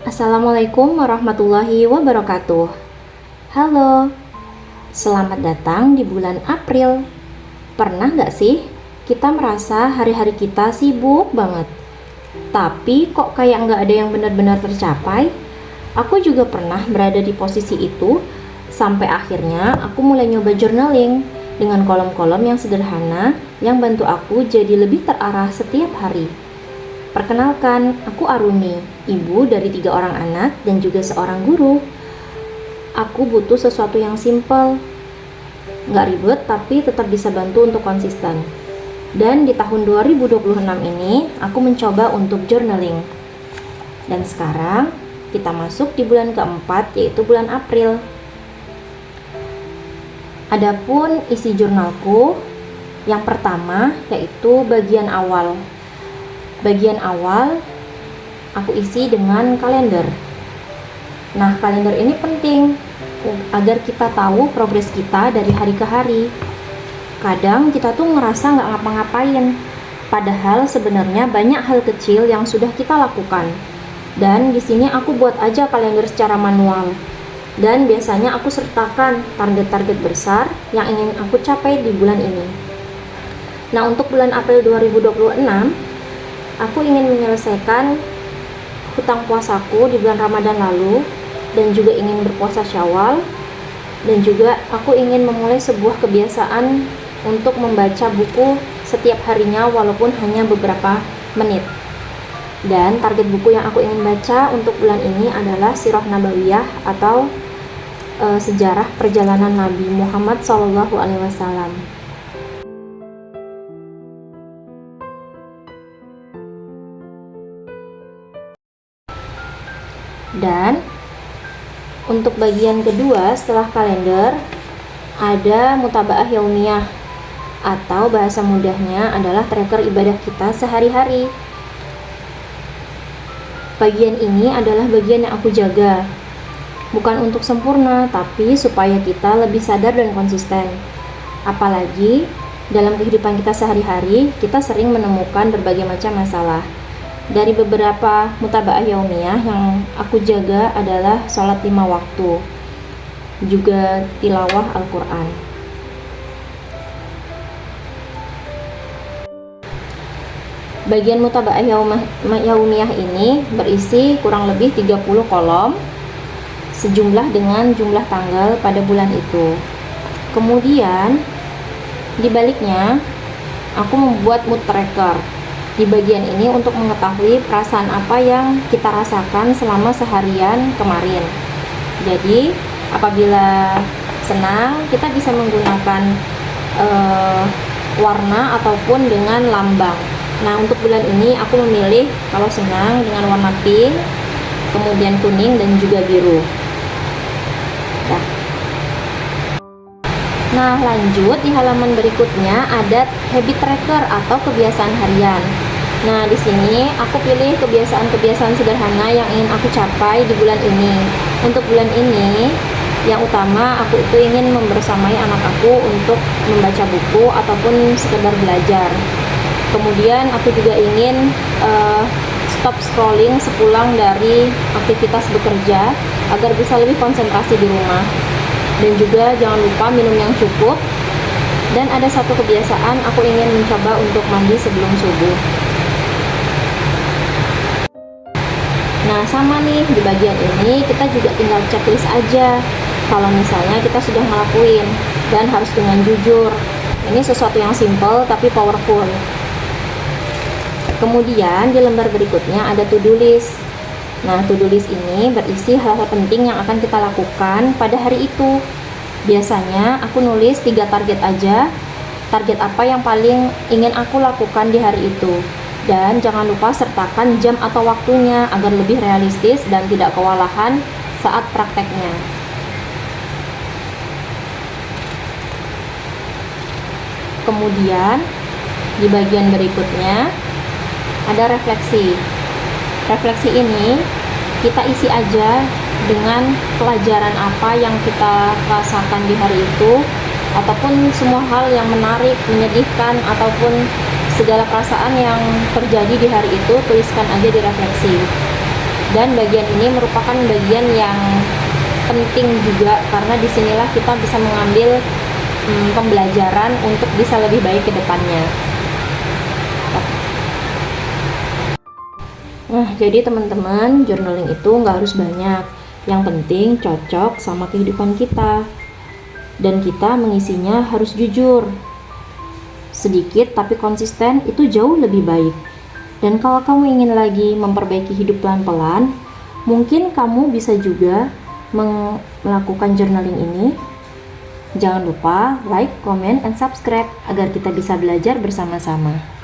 Assalamualaikum warahmatullahi wabarakatuh. Halo, selamat datang di bulan April. Pernah nggak sih kita merasa hari-hari kita sibuk banget, tapi kok kayak nggak ada yang benar-benar tercapai? Aku juga pernah berada di posisi itu, sampai akhirnya aku mulai nyoba journaling dengan kolom-kolom yang sederhana yang bantu aku jadi lebih terarah setiap hari. Perkenalkan, aku Aruni, ibu dari 3 orang anak dan juga seorang guru. Aku butuh sesuatu yang simple, nggak ribet tapi tetap bisa bantu untuk konsisten. Dan di tahun 2026 ini, aku mencoba untuk journaling. Dan sekarang, kita masuk di bulan keempat, yaitu bulan April. Adapun isi jurnalku, yang pertama yaitu bagian awal. Bagian awal aku isi dengan kalender. Nah, kalender ini penting agar kita tahu progres kita dari hari ke hari. Kadang kita tuh ngerasa nggak ngapa-ngapain, padahal sebenarnya banyak hal kecil yang sudah kita lakukan. Dan di sini aku buat aja kalender secara manual. Dan biasanya aku sertakan target-target besar yang ingin aku capai di bulan ini. Nah, untuk bulan April 2026, aku ingin menyelesaikan hutang puasaku di bulan Ramadan lalu dan juga ingin berpuasa Syawal, dan juga aku ingin memulai sebuah kebiasaan untuk membaca buku setiap harinya walaupun hanya beberapa menit. Dan target buku yang aku ingin baca untuk bulan ini adalah Sirah Nabawiyah atau sejarah perjalanan Nabi Muhammad SAW. Dan untuk bagian kedua setelah kalender ada mutabaah yaumiyah, atau bahasa mudahnya adalah tracker ibadah kita sehari-hari. Bagian ini adalah bagian yang aku jaga, bukan untuk sempurna, tapi supaya kita lebih sadar dan konsisten. Apalagi dalam kehidupan kita sehari-hari, kita sering menemukan berbagai macam masalah. Dari beberapa mutabaah yaumiyah yang aku jaga adalah sholat 5 waktu, juga tilawah Al-Quran. Bagian mutabaah yaumiyah ini berisi kurang lebih 30 kolom, sejumlah dengan jumlah tanggal pada bulan itu. Kemudian di baliknya aku membuat mood tracker di bagian ini untuk mengetahui perasaan apa yang kita rasakan selama seharian kemarin. Jadi apabila senang, kita bisa menggunakan warna ataupun dengan lambang. Nah, untuk bulan ini aku memilih kalau senang dengan warna pink, kemudian kuning dan juga biru. Nah, lanjut di halaman berikutnya ada habit tracker atau kebiasaan harian. Nah, di sini aku pilih kebiasaan-kebiasaan sederhana yang ingin aku capai di bulan ini. Untuk bulan ini, yang utama aku itu ingin membersamai anak aku untuk membaca buku ataupun sekedar belajar. Kemudian aku juga ingin stop scrolling sepulang dari aktivitas bekerja agar bisa lebih konsentrasi di rumah. Dan juga jangan lupa minum yang cukup. Dan ada satu kebiasaan aku ingin mencoba untuk mandi sebelum subuh. Nah, sama nih, di bagian ini kita juga tinggal checklist aja kalau misalnya kita sudah ngelakuin, dan harus dengan jujur. Ini sesuatu yang simple tapi powerful. Kemudian di lembar berikutnya ada to-do list. Nah, to-do list ini berisi hal-hal penting yang akan kita lakukan pada hari itu. Biasanya aku nulis 3 target aja. Target apa yang paling ingin aku lakukan di hari itu. Dan jangan lupa sertakan jam atau waktunya agar lebih realistis dan tidak kewalahan saat prakteknya. Kemudian di bagian berikutnya ada refleksi. Refleksi ini kita isi aja dengan pelajaran apa yang kita rasakan di hari itu, ataupun semua hal yang menarik, menyedihkan, ataupun segala perasaan yang terjadi di hari itu, tuliskan aja di refleksi. Dan bagian ini merupakan bagian yang penting juga, karena disinilah kita bisa mengambil pembelajaran untuk bisa lebih baik ke depannya. Nah, jadi teman-teman, journaling itu nggak harus banyak. Yang penting cocok sama kehidupan kita. Dan kita mengisinya harus jujur. Sedikit tapi konsisten itu jauh lebih baik. Dan kalau kamu ingin lagi memperbaiki hidup pelan-pelan, mungkin kamu bisa juga melakukan journaling ini. Jangan lupa like, comment, and subscribe agar kita bisa belajar bersama-sama.